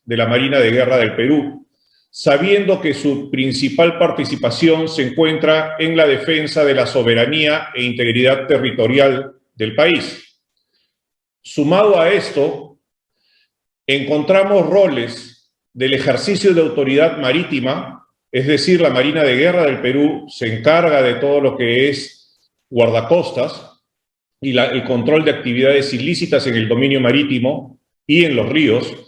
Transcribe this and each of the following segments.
de la Marina de Guerra del Perú, sabiendo que su principal participación se encuentra en la defensa de la soberanía e integridad territorial del país. Sumado a esto, encontramos roles del ejercicio de autoridad marítima, es decir, la Marina de Guerra del Perú se encarga de todo lo que es guardacostas y el control de actividades ilícitas en el dominio marítimo y en los ríos,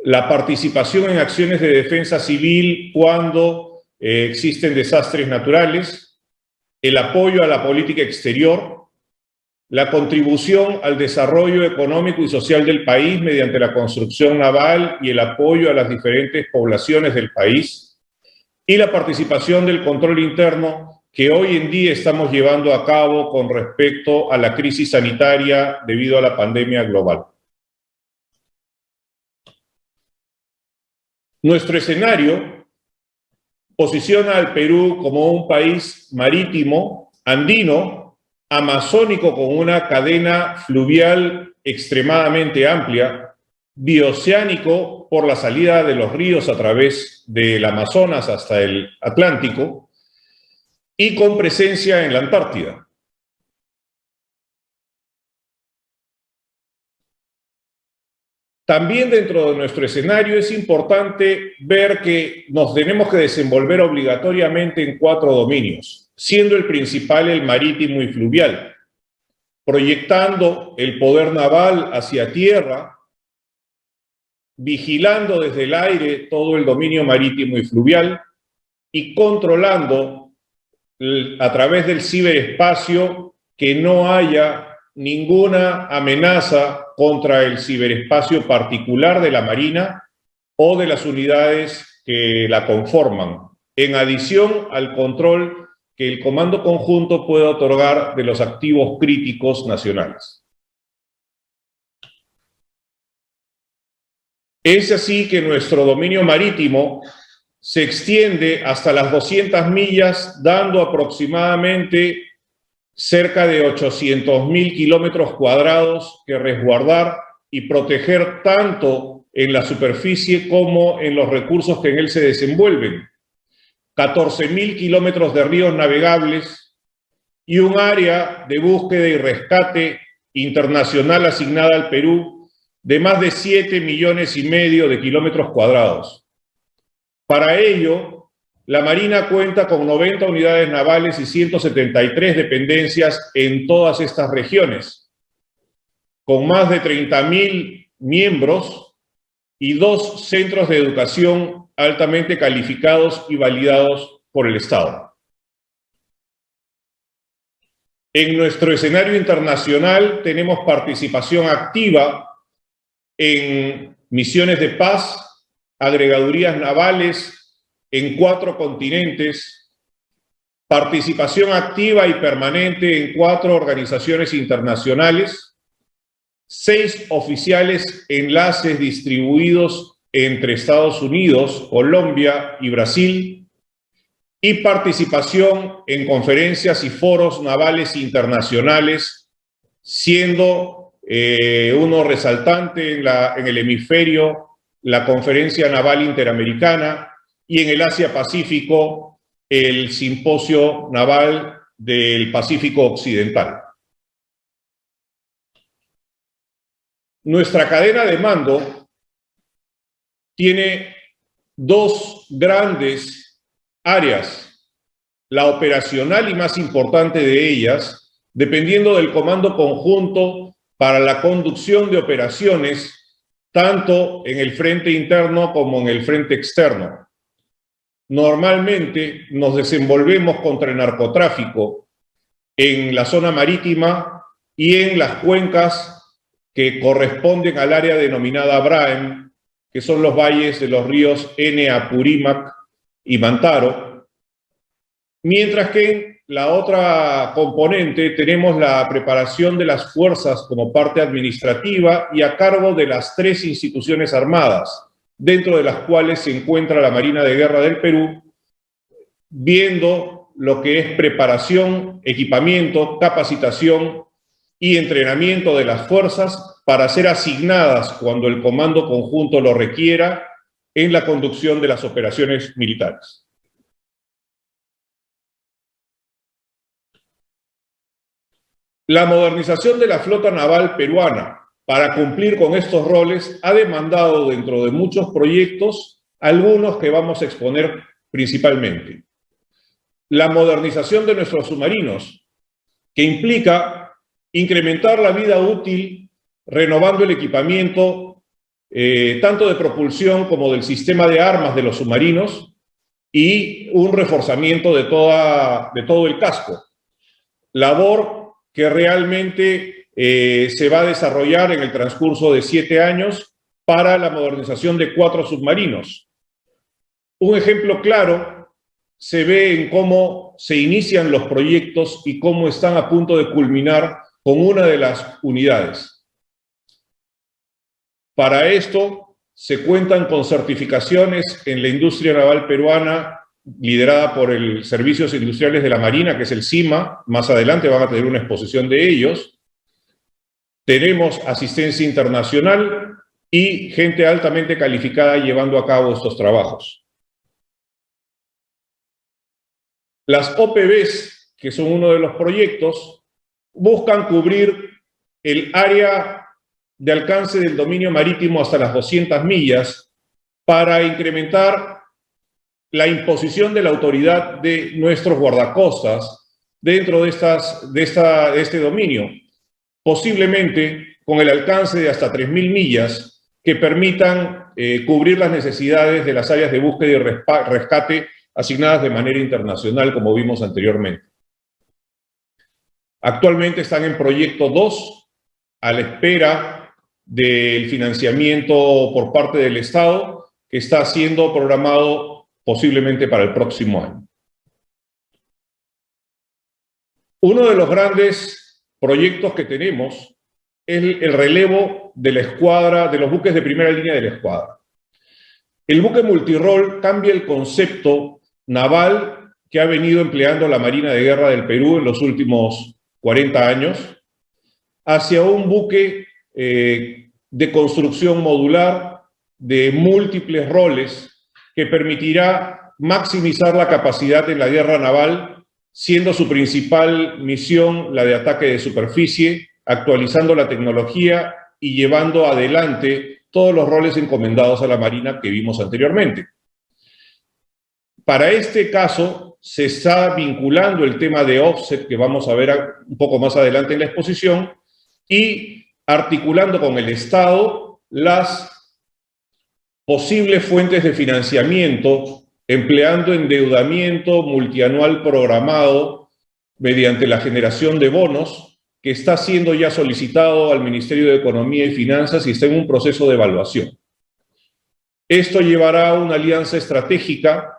la participación en acciones de defensa civil cuando existen desastres naturales, el apoyo a la política exterior, la contribución al desarrollo económico y social del país mediante la construcción naval y el apoyo a las diferentes poblaciones del país, y la participación del control interno que hoy en día estamos llevando a cabo con respecto a la crisis sanitaria debido a la pandemia global. Nuestro escenario posiciona al Perú como un país marítimo, andino, amazónico con una cadena fluvial extremadamente amplia, bioceánico por la salida de los ríos a través del Amazonas hasta el Atlántico y con presencia en la Antártida. También dentro de nuestro escenario es importante ver que nos tenemos que desenvolver obligatoriamente en 4 dominios, siendo el principal el marítimo y fluvial, proyectando el poder naval hacia tierra, vigilando desde el aire todo el dominio marítimo y fluvial y controlando a través del ciberespacio que no haya ninguna amenaza contra el ciberespacio particular de la Marina o de las unidades que la conforman, en adición al control que el Comando Conjunto puede otorgar de los activos críticos nacionales. Es así que nuestro dominio marítimo se extiende hasta las 200 millas, dando aproximadamente cerca de 800.000 kilómetros cuadrados que resguardar y proteger tanto en la superficie como en los recursos que en él se desenvuelven. 14.000 kilómetros de ríos navegables y un área de búsqueda y rescate internacional asignada al Perú de más de 7,5 millones de kilómetros cuadrados. Para ello, la Marina cuenta con 90 unidades navales y 173 dependencias en todas estas regiones, con más de 30.000 miembros y 2 centros de educación altamente calificados y validados por el Estado. En nuestro escenario internacional tenemos participación activa en misiones de paz, agregadurías navales en 4 continentes, participación activa y permanente en 4 organizaciones internacionales, 6 oficiales enlaces distribuidos entre Estados Unidos, Colombia y Brasil, y participación en conferencias y foros navales internacionales, siendo uno resaltante en el hemisferio la Conferencia Naval Interamericana, y en el Asia-Pacífico, el Simposio Naval del Pacífico Occidental. Nuestra cadena de mando tiene 2 grandes áreas, la operacional y más importante de ellas, dependiendo del Comando Conjunto para la conducción de operaciones, tanto en el frente interno como en el frente externo. Normalmente nos desenvolvemos contra el narcotráfico en la zona marítima y en las cuencas que corresponden al área denominada BRAEM, que son los valles de los ríos Ene, Apurímac y Mantaro, mientras que en la otra componente tenemos la preparación de las fuerzas como parte administrativa y a cargo de las 3 instituciones armadas, dentro de las cuales se encuentra la Marina de Guerra del Perú, viendo lo que es preparación, equipamiento, capacitación y entrenamiento de las fuerzas para ser asignadas cuando el Comando Conjunto lo requiera en la conducción de las operaciones militares. La modernización de la flota naval peruana para cumplir con estos roles ha demandado dentro de muchos proyectos, algunos que vamos a exponer principalmente. La modernización de nuestros submarinos, que implica incrementar la vida útil, renovando el equipamiento, tanto de propulsión como del sistema de armas de los submarinos, y un reforzamiento de todo el casco. Labor que realmente se va a desarrollar en el transcurso de 7 años para la modernización de 4 submarinos. Un ejemplo claro se ve en cómo se inician los proyectos y cómo están a punto de culminar con una de las unidades. Para esto se cuentan con certificaciones en la industria naval peruana liderada por el Servicios Industriales de la Marina, que es el CIMA. Más adelante van a tener una exposición de ellos. Tenemos asistencia internacional y gente altamente calificada llevando a cabo estos trabajos. Las OPBs, que son uno de los proyectos, buscan cubrir el área de alcance del dominio marítimo hasta las 200 millas para incrementar la imposición de la autoridad de nuestros guardacostas dentro de este dominio, posiblemente con el alcance de hasta 3.000 millas que permitan cubrir las necesidades de las áreas de búsqueda y rescate asignadas de manera internacional, como vimos anteriormente. Actualmente están en proyecto 2, a la espera del financiamiento por parte del Estado, que está siendo programado posiblemente para el próximo año. Uno de los grandes proyectos que tenemos es el relevo de la escuadra, de los buques de primera línea de la escuadra. El buque multirol cambia el concepto naval que ha venido empleando la Marina de Guerra del Perú en los últimos 40 años hacia un buque de construcción modular de múltiples roles que permitirá maximizar la capacidad en la guerra naval, siendo su principal misión la de ataque de superficie, actualizando la tecnología y llevando adelante todos los roles encomendados a la Marina que vimos anteriormente. Para este caso, se está vinculando el tema de offset, que vamos a ver un poco más adelante en la exposición, y articulando con el Estado las posibles fuentes de financiamiento, empleando endeudamiento multianual programado mediante la generación de bonos, que está siendo ya solicitado al Ministerio de Economía y Finanzas y está en un proceso de evaluación. Esto llevará a una alianza estratégica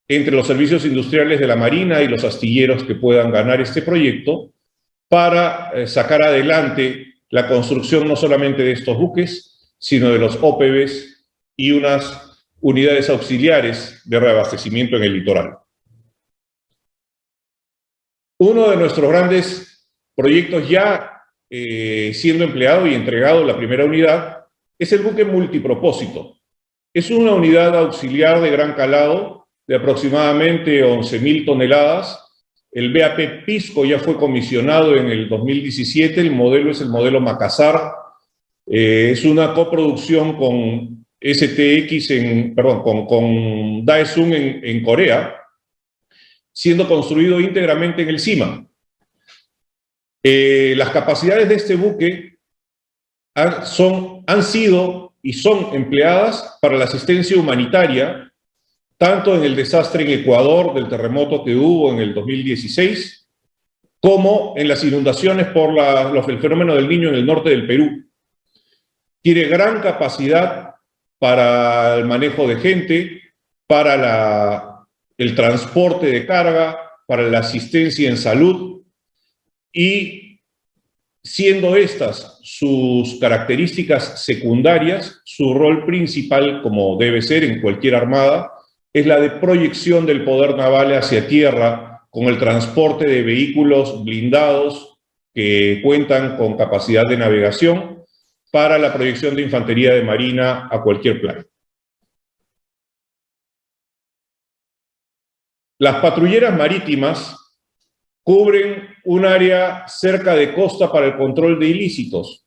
entre los servicios industriales de la Marina y los astilleros que puedan ganar este proyecto para sacar adelante la construcción no solamente de estos buques, sino de los OPBs y unas unidades auxiliares de reabastecimiento en el litoral. Uno de nuestros grandes proyectos ya siendo empleado y entregado, la primera unidad, es el buque multipropósito. Es una unidad auxiliar de gran calado de aproximadamente 11.000 toneladas. El BAP Pisco ya fue comisionado en el 2017, el modelo es el modelo Makassar. Es una coproducción con con Daesun en Corea, siendo construido íntegramente en el CIMA. Las capacidades de este buque han sido y son empleadas para la asistencia humanitaria, tanto en el desastre en Ecuador del terremoto que hubo en el 2016, como en las inundaciones por el fenómeno del Niño en el norte del Perú. Tiene gran capacidad para el manejo de gente, para el transporte de carga, para la asistencia en salud, y siendo estas sus características secundarias, su rol principal, como debe ser en cualquier armada, es la de proyección del poder naval hacia tierra con el transporte de vehículos blindados que cuentan con capacidad de navegación para la proyección de infantería de marina a cualquier plano. Las patrulleras marítimas cubren un área cerca de costa para el control de ilícitos.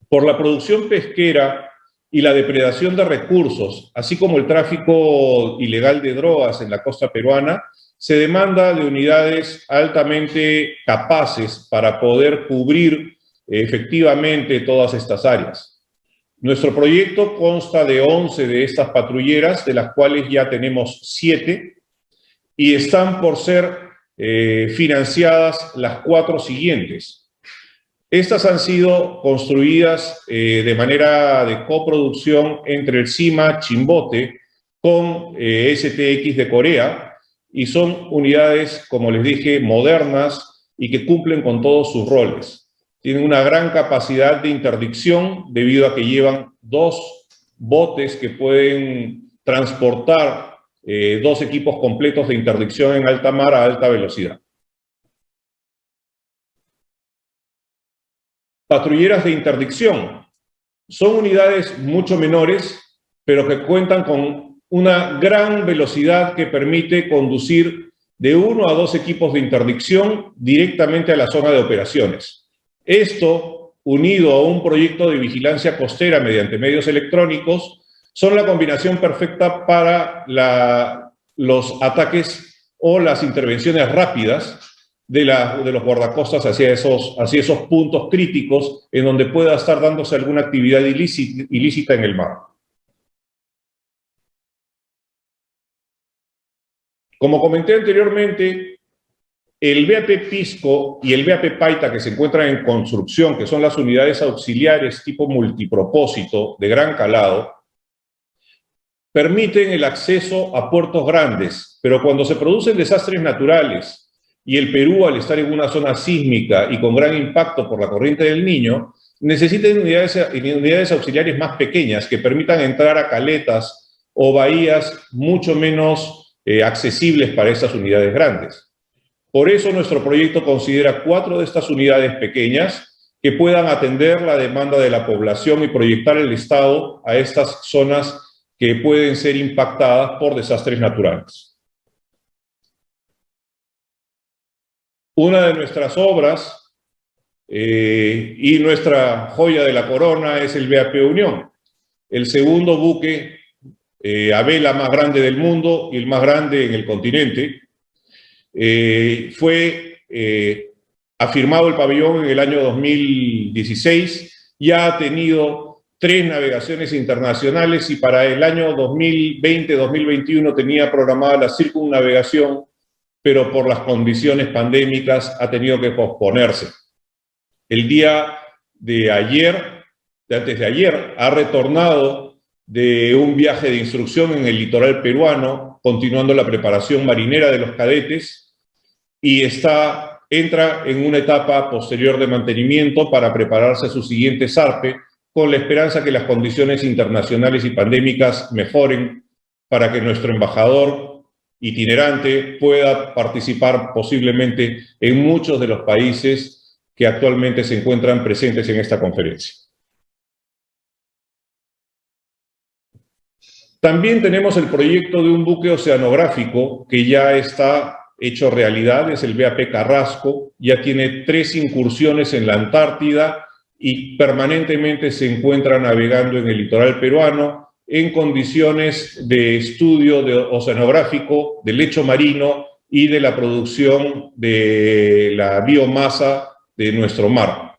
Por la producción pesquera y la depredación de recursos, así como el tráfico ilegal de drogas en la costa peruana, se demanda de unidades altamente capaces para poder cubrir efectivamente todas estas áreas. Nuestro proyecto consta de 11 de estas patrulleras, de las cuales ya tenemos 7, y están por ser financiadas las 4 siguientes. Estas han sido construidas de manera de coproducción entre el CIMA Chimbote con STX de Corea, y son unidades, como les dije, modernas y que cumplen con todos sus roles. Tienen una gran capacidad de interdicción debido a que llevan 2 botes que pueden transportar 2 equipos completos de interdicción en alta mar a alta velocidad. Patrulleras de interdicción. Son unidades mucho menores, pero que cuentan con una gran velocidad que permite conducir de 1 a 2 equipos de interdicción directamente a la zona de operaciones. Esto, unido a un proyecto de vigilancia costera mediante medios electrónicos, son la combinación perfecta para los ataques o las intervenciones rápidas de los guardacostas hacia esos puntos críticos en donde pueda estar dándose alguna actividad ilícita en el mar. Como comenté anteriormente, el BAP Pisco y el BAP Paita, que se encuentran en construcción, que son las unidades auxiliares tipo multipropósito de gran calado, permiten el acceso a puertos grandes, pero cuando se producen desastres naturales y el Perú, al estar en una zona sísmica y con gran impacto por la corriente del Niño, necesitan unidades auxiliares más pequeñas que permitan entrar a caletas o bahías mucho menos accesibles para estas unidades grandes. Por eso nuestro proyecto considera 4 de estas unidades pequeñas que puedan atender la demanda de la población y proyectar el Estado a estas zonas que pueden ser impactadas por desastres naturales. Una de nuestras obras y nuestra joya de la corona es el BAP Unión, el segundo buque a vela más grande del mundo y el más grande en el continente. Fue afirmado el pabellón en el año 2016, ya ha tenido 3 navegaciones internacionales y para el año 2020-2021 tenía programada la circunnavegación, pero por las condiciones pandémicas ha tenido que posponerse. El día de antes de ayer, ha retornado de un viaje de instrucción en el litoral peruano, continuando la preparación marinera de los cadetes, y entra en una etapa posterior de mantenimiento para prepararse a su siguiente zarpe, con la esperanza que las condiciones internacionales y pandémicas mejoren para que nuestro embajador itinerante pueda participar posiblemente en muchos de los países que actualmente se encuentran presentes en esta conferencia. También tenemos el proyecto de un buque oceanográfico que ya está hecho realidad, es el BAP Carrasco, ya tiene 3 incursiones en la Antártida y permanentemente se encuentra navegando en el litoral peruano en condiciones de estudio oceanográfico, del lecho marino y de la producción de la biomasa de nuestro mar.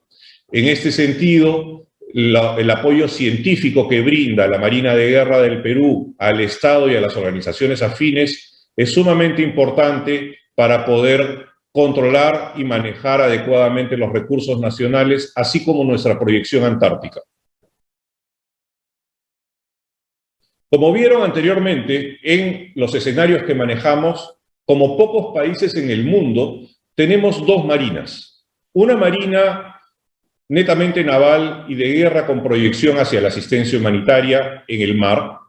En este sentido, el apoyo científico que brinda la Marina de Guerra del Perú al Estado y a las organizaciones afines es sumamente importante para poder controlar y manejar adecuadamente los recursos nacionales, así como nuestra proyección antártica. Como vieron anteriormente, en los escenarios que manejamos, como pocos países en el mundo, tenemos 2 marinas. Una marina netamente naval y de guerra con proyección hacia la asistencia humanitaria en el mar,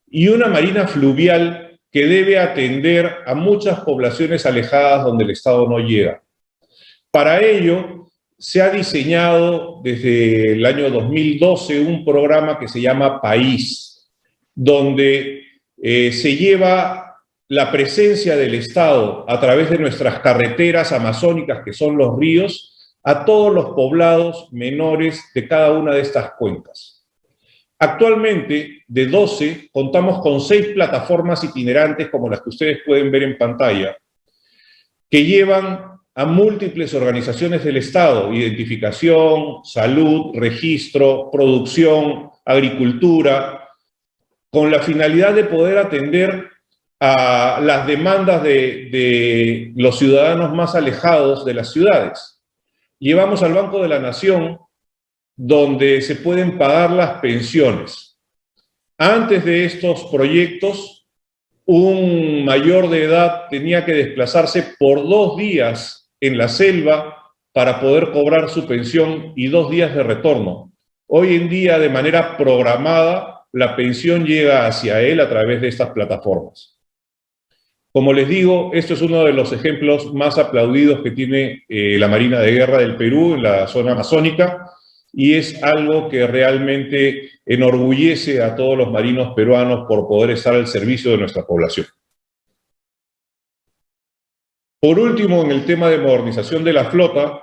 y una marina fluvial que debe atender a muchas poblaciones alejadas donde el Estado no llega. Para ello, se ha diseñado desde el año 2012 un programa que se llama País, donde se lleva la presencia del Estado a través de nuestras carreteras amazónicas, que son los ríos, a todos los poblados menores de cada una de estas cuencas. Actualmente, de 12, contamos con 6 plataformas itinerantes, como las que ustedes pueden ver en pantalla, que llevan a múltiples organizaciones del Estado: identificación, salud, registro, producción, agricultura, con la finalidad de poder atender a las demandas de los ciudadanos más alejados de las ciudades. Llevamos al Banco de la Nación, donde se pueden pagar las pensiones. Antes de estos proyectos, un mayor de edad tenía que desplazarse por 2 días en la selva para poder cobrar su pensión y 2 días de retorno. Hoy en día, de manera programada, la pensión llega hacia él a través de estas plataformas. Como les digo, esto es uno de los ejemplos más aplaudidos que tiene la Marina de Guerra del Perú en la zona amazónica, y es algo que realmente enorgullece a todos los marinos peruanos por poder estar al servicio de nuestra población. Por último, en el tema de modernización de la flota,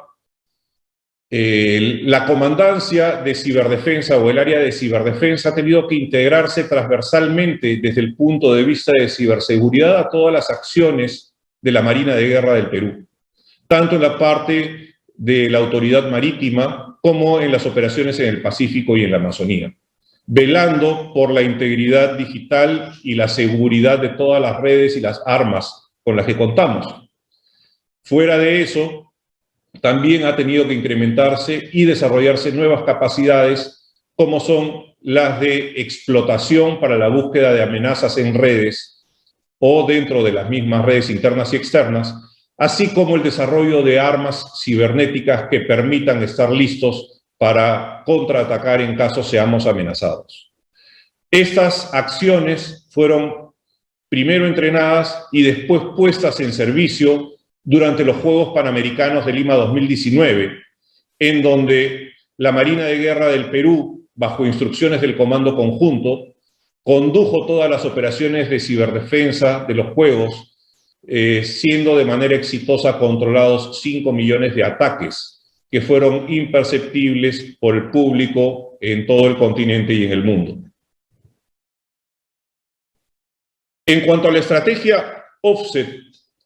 la comandancia de ciberdefensa o el área de ciberdefensa ha tenido que integrarse transversalmente desde el punto de vista de ciberseguridad a todas las acciones de la Marina de Guerra del Perú, tanto en la parte de la autoridad marítima como en las operaciones en el Pacífico y en la Amazonía, velando por la integridad digital y la seguridad de todas las redes y las armas con las que contamos. Fuera de eso, también ha tenido que incrementarse y desarrollarse nuevas capacidades, como son las de explotación para la búsqueda de amenazas en redes o dentro de las mismas redes internas y externas, así como el desarrollo de armas cibernéticas que permitan estar listos para contraatacar en caso seamos amenazados. Estas acciones fueron primero entrenadas y después puestas en servicio durante los Juegos Panamericanos de Lima 2019, en donde la Marina de Guerra del Perú, bajo instrucciones del Comando Conjunto, condujo todas las operaciones de ciberdefensa de los Juegos, siendo de manera exitosa controlados 5 millones de ataques, que fueron imperceptibles por el público en todo el continente y en el mundo. En cuanto a la estrategia offset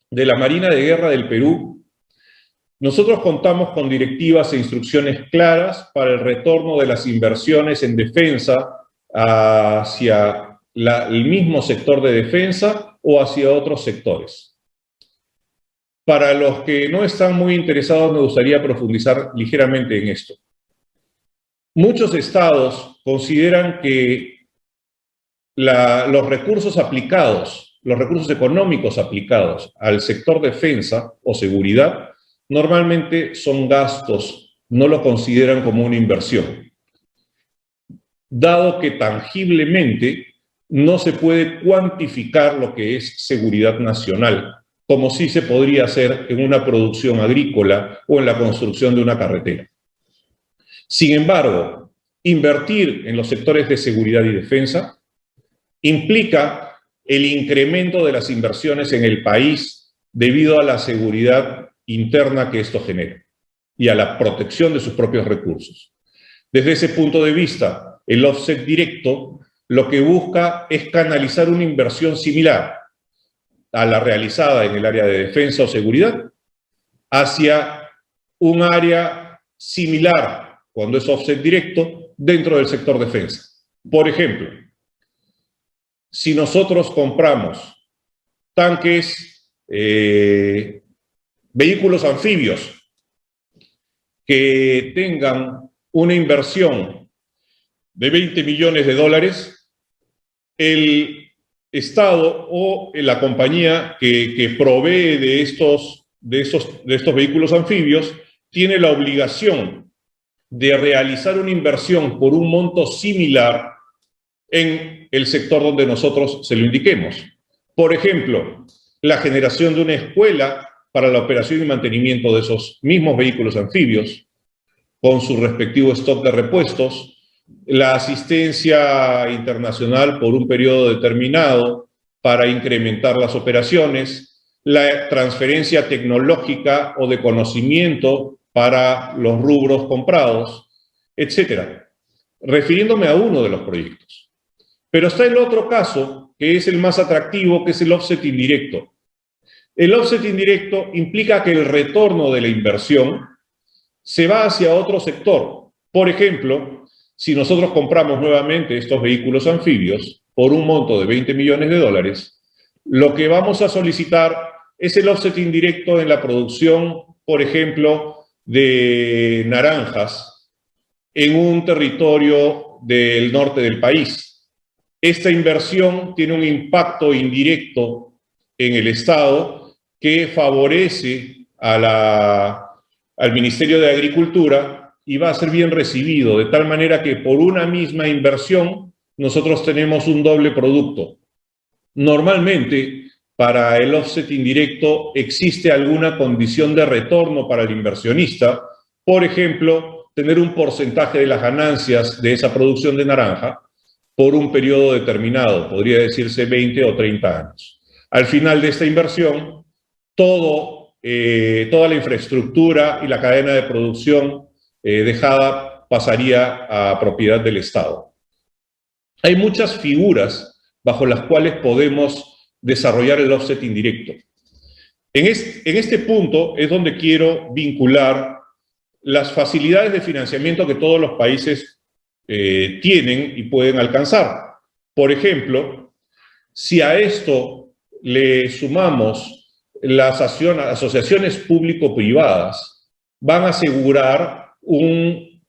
de la Marina de Guerra del Perú, nosotros contamos con directivas e instrucciones claras para el retorno de las inversiones en defensa hacia el mismo sector de defensa o hacia otros sectores. Para los que no están muy interesados, me gustaría profundizar ligeramente en esto. Muchos estados consideran que los recursos aplicados, los recursos económicos aplicados al sector defensa o seguridad, normalmente son gastos, no lo consideran como una inversión, dado que tangiblemente no se puede cuantificar lo que es seguridad nacional, como sí se podría hacer en una producción agrícola o en la construcción de una carretera. Sin embargo, invertir en los sectores de seguridad y defensa implica el incremento de las inversiones en el país debido a la seguridad interna que esto genera y a la protección de sus propios recursos. Desde ese punto de vista, el offset directo lo que busca es canalizar una inversión similar a la realizada en el área de defensa o seguridad hacia un área similar, cuando es offset directo, dentro del sector defensa. Por ejemplo, si nosotros compramos tanques, vehículos anfibios que tengan una inversión de 20 millones de dólares, el Estado o la compañía que provee de estos vehículos anfibios tiene la obligación de realizar una inversión por un monto similar en el sector donde nosotros se lo indiquemos. Por ejemplo, la generación de una escuela para la operación y mantenimiento de esos mismos vehículos anfibios, con su respectivo stock de repuestos, la asistencia internacional por un periodo determinado para incrementar las operaciones, la transferencia tecnológica o de conocimiento para los rubros comprados, etcétera, refiriéndome a uno de los proyectos. Pero está el otro caso, que es el más atractivo, que es el offset indirecto. El offset indirecto implica que el retorno de la inversión se va hacia otro sector. Por ejemplo, si nosotros compramos nuevamente estos vehículos anfibios por un monto de 20 millones de dólares, lo que vamos a solicitar es el offset indirecto en la producción, por ejemplo, de naranjas en un territorio del norte del país. Esta inversión tiene un impacto indirecto en el Estado que favorece al Ministerio de Agricultura y va a ser bien recibido, de tal manera que por una misma inversión nosotros tenemos un doble producto. Normalmente, para el offset indirecto existe alguna condición de retorno para el inversionista, por ejemplo, tener un porcentaje de las ganancias de esa producción de naranja por un periodo determinado, podría decirse 20 o 30 años. Al final de esta inversión, toda la infraestructura y la cadena de producción dejada pasaría a propiedad del Estado. Hay muchas figuras bajo las cuales podemos desarrollar el offset indirecto. En este punto es donde quiero vincular las facilidades de financiamiento que todos los países tienen y pueden alcanzar. Por ejemplo, si a esto le sumamos las asociaciones público-privadas, van a asegurar un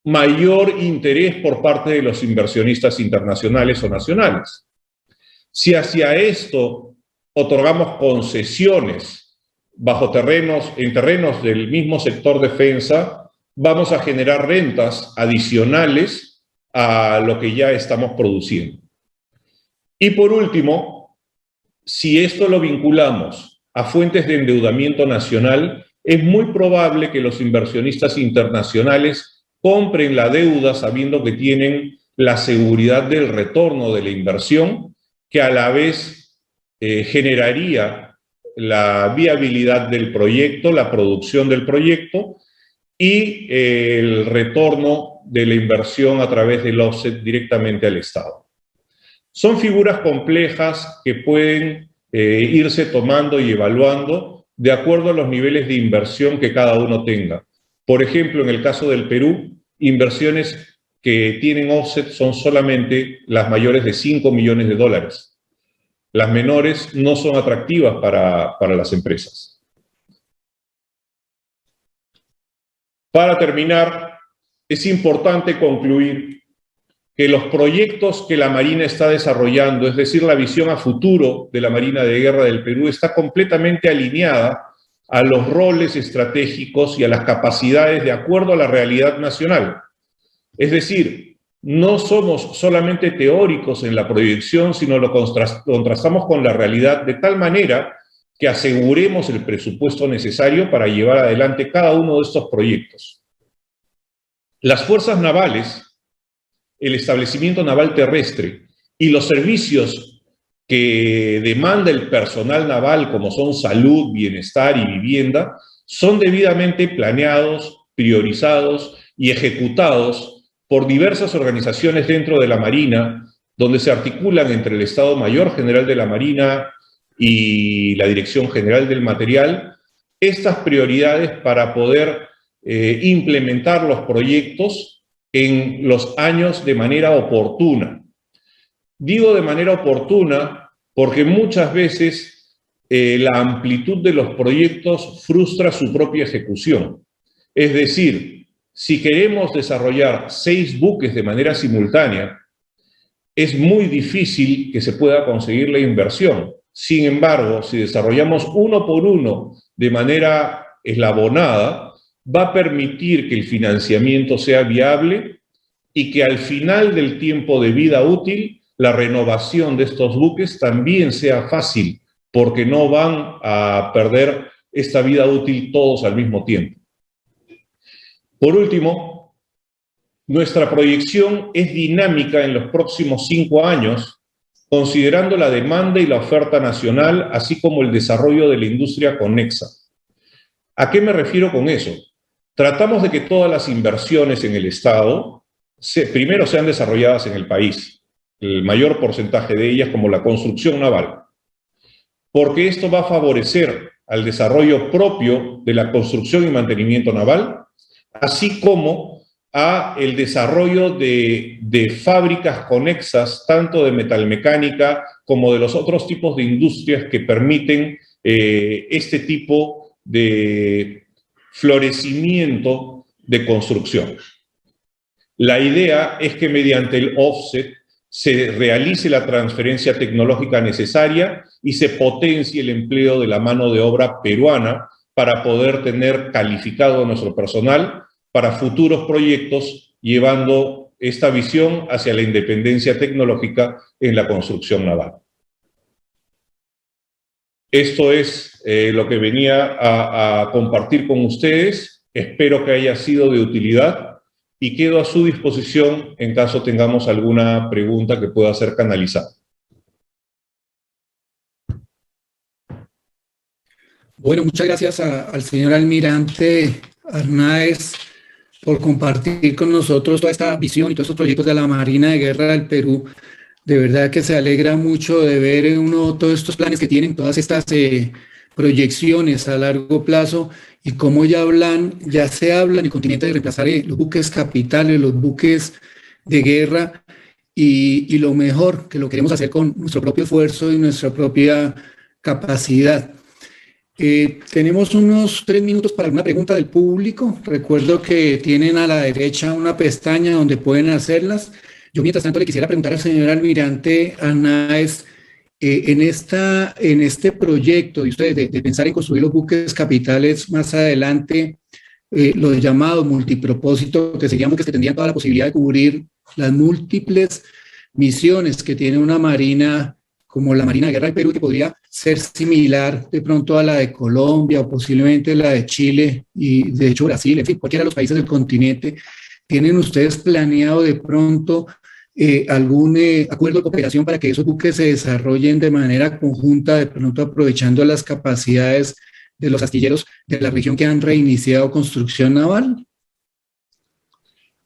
mayor interés por parte de los inversionistas internacionales o nacionales. Si hacia esto otorgamos concesiones en terrenos del mismo sector defensa, vamos a generar rentas adicionales a lo que ya estamos produciendo. Y por último, si esto lo vinculamos a fuentes de endeudamiento nacional, es muy probable que los inversionistas internacionales compren la deuda sabiendo que tienen la seguridad del retorno de la inversión, que a la vez generaría la viabilidad del proyecto, la producción del proyecto y el retorno de la inversión a través del offset directamente al Estado. Son figuras complejas que pueden irse tomando y evaluando de acuerdo a los niveles de inversión que cada uno tenga. Por ejemplo, en el caso del Perú, inversiones que tienen offset son solamente las mayores de 5 millones de dólares. Las menores no son atractivas para las empresas. Para terminar, es importante concluir que los proyectos que la Marina está desarrollando, es decir, la visión a futuro de la Marina de Guerra del Perú, está completamente alineada a los roles estratégicos y a las capacidades de acuerdo a la realidad nacional. Es decir, no somos solamente teóricos en la proyección, sino lo contrastamos con la realidad de tal manera que aseguremos el presupuesto necesario para llevar adelante cada uno de estos proyectos. Las fuerzas navales, el establecimiento naval terrestre y los servicios que demanda el personal naval, como son salud, bienestar y vivienda, son debidamente planeados, priorizados y ejecutados por diversas organizaciones dentro de la Marina, donde se articulan entre el Estado Mayor General de la Marina y la Dirección General del Material, estas prioridades para poder implementar los proyectos en los años de manera oportuna. Digo de manera oportuna porque muchas veces la amplitud de los proyectos frustra su propia ejecución. Es decir, si queremos desarrollar 6 buques de manera simultánea, es muy difícil que se pueda conseguir la inversión. Sin embargo, si desarrollamos uno por uno de manera eslabonada, va a permitir que el financiamiento sea viable y que al final del tiempo de vida útil, la renovación de estos buques también sea fácil, porque no van a perder esta vida útil todos al mismo tiempo. Por último, nuestra proyección es dinámica en los próximos 5 años, considerando la demanda y la oferta nacional, así como el desarrollo de la industria conexa. ¿A qué me refiero con eso? Tratamos de que todas las inversiones en el Estado primero sean desarrolladas en el país, el mayor porcentaje de ellas como la construcción naval, porque esto va a favorecer al desarrollo propio de la construcción y mantenimiento naval, así como a el desarrollo de fábricas conexas, tanto de metalmecánica como de los otros tipos de industrias que permiten este tipo de florecimiento de construcción. La idea es que mediante el offset se realice la transferencia tecnológica necesaria y se potencie el empleo de la mano de obra peruana para poder tener calificado a nuestro personal para futuros proyectos, llevando esta visión hacia la independencia tecnológica en la construcción naval. Esto es lo que venía a compartir con ustedes. Espero que haya sido de utilidad y quedo a su disposición en caso tengamos alguna pregunta que pueda ser canalizada. Bueno, muchas gracias al señor almirante Arnáez por compartir con nosotros toda esta visión y todos estos proyectos de la Marina de Guerra del Perú. De verdad que se alegra mucho de ver todos estos planes que tienen, todas estas proyecciones a largo plazo y cómo ya se habla en el continente de reemplazar los buques capitales, los buques de guerra y lo mejor, que lo queremos hacer con nuestro propio esfuerzo y nuestra propia capacidad. Tenemos unos 3 minutos para una pregunta del público. Recuerdo que tienen a la derecha una pestaña donde pueden hacerlas. Yo, mientras tanto, le quisiera preguntar al señor almirante Arnáez, en este proyecto de ustedes de pensar en construir los buques capitales más adelante, los llamados multipropósito, que serían buques que tendrían toda la posibilidad de cubrir las múltiples misiones que tiene una marina como la Marina de Guerra del Perú, que podría ser similar de pronto a la de Colombia o posiblemente la de Chile y de hecho Brasil, en fin, cualquiera de los países del continente. ¿Tienen ustedes planeado de pronto algún acuerdo de cooperación para que esos buques se desarrollen de manera conjunta, de pronto aprovechando las capacidades de los astilleros de la región que han reiniciado construcción naval?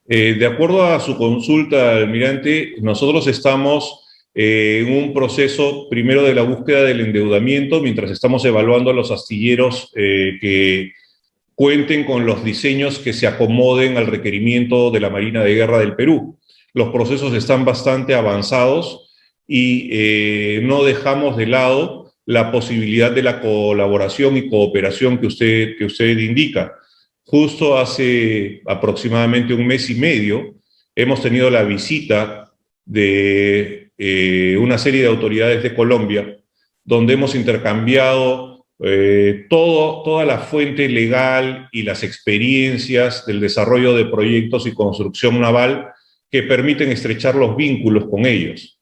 De acuerdo a su consulta, almirante, nosotros estamos en un proceso primero de la búsqueda del endeudamiento, mientras estamos evaluando a los astilleros que cuenten con los diseños que se acomoden al requerimiento de la Marina de Guerra del Perú. Los procesos están bastante avanzados y no dejamos de lado la posibilidad de la colaboración y cooperación que usted indica. Justo hace aproximadamente 1 mes y medio hemos tenido la visita de una serie de autoridades de Colombia, donde hemos intercambiado toda la fuente legal y las experiencias del desarrollo de proyectos y construcción naval que permiten estrechar los vínculos con ellos.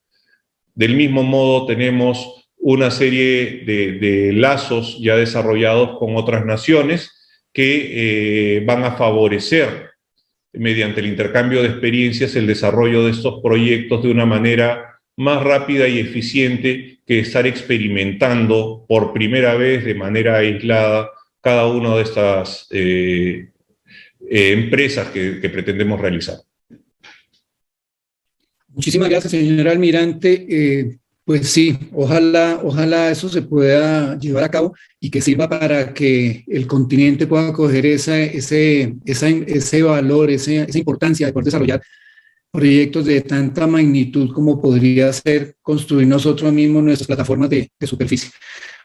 Del mismo modo, tenemos una serie de lazos ya desarrollados con otras naciones que van a favorecer, mediante el intercambio de experiencias, el desarrollo de estos proyectos de una manera más rápida y eficiente que estar experimentando por primera vez de manera aislada cada una de estas empresas que pretendemos realizar. Muchísimas gracias, señor almirante. Pues sí, ojalá eso se pueda llevar a cabo y que sirva para que el continente pueda coger ese valor, esa importancia de poder desarrollar proyectos de tanta magnitud como podría ser construir nosotros mismos nuestras plataformas de superficie.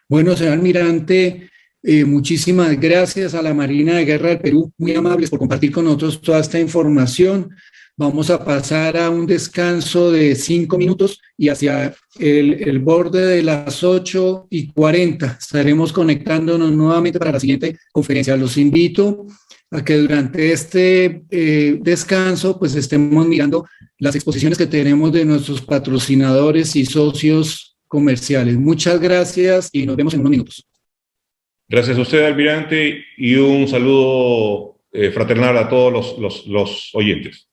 Bueno, señor almirante, muchísimas gracias a la Marina de Guerra del Perú, muy amables por compartir con nosotros toda esta información. Vamos a pasar a un descanso de 5 minutos y hacia el borde de las 8:40 estaremos conectándonos nuevamente para la siguiente conferencia. Los invito a que durante este descanso pues estemos mirando las exposiciones que tenemos de nuestros patrocinadores y socios comerciales. Muchas gracias y nos vemos en unos minutos. Gracias a usted, almirante, y un saludo fraternal a todos los oyentes.